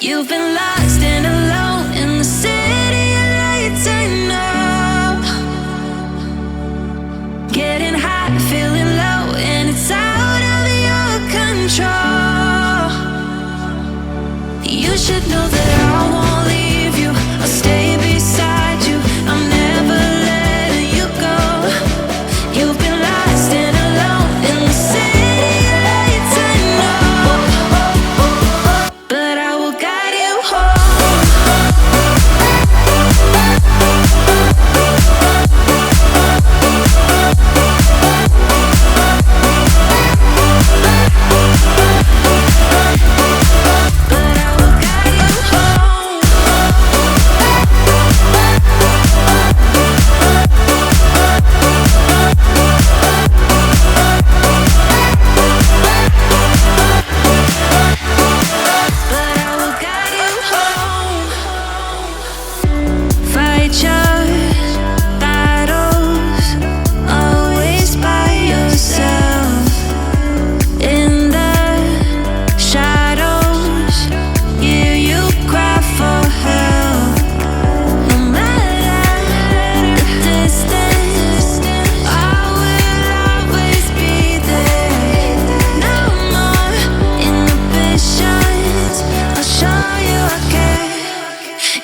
You've been lost and alone in the city of lights. I know. Getting high, feeling low, and it's out of your control. You should know that I won't leave you. I'll stay beside you. I'm never letting you go. You've been lost and alone in the city of lights. I know, but I will guide you home.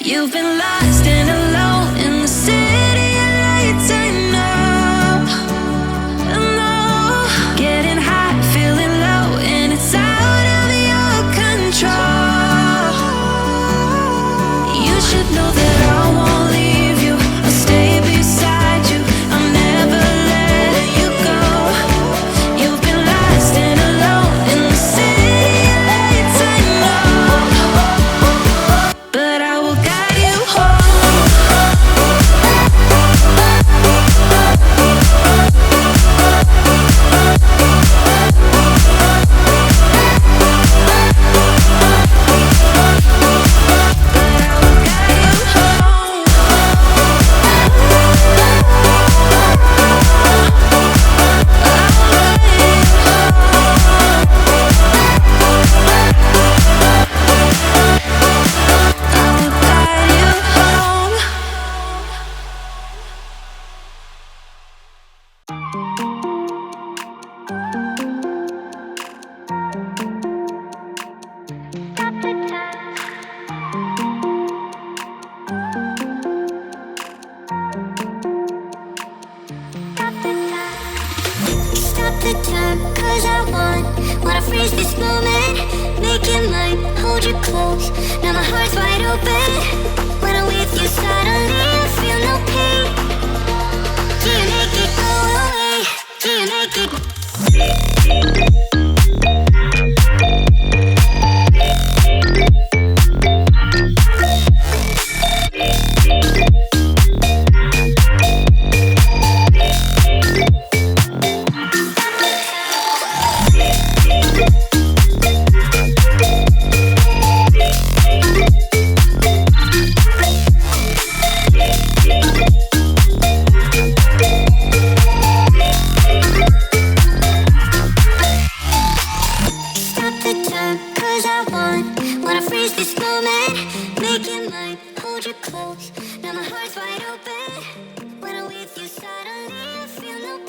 You've been lost and alone in the city of lights. I know, I know. Getting high, feeling low, and it's out of your control. You should know that I won't leave you. I'll stay beside you. I'm never letting you go. You've been lost and alone in the city of lights. I know, but I will guide you home. Stop the time, 'cause I wanna freeze this moment. Make it mine, hold you close. Now my heart's wide open. When I'm with you, suddenly I feel no pain. Do you make it go away? Do you make it? Wanna freeze this moment, make it mine, hold you close. Now my heart's wide open.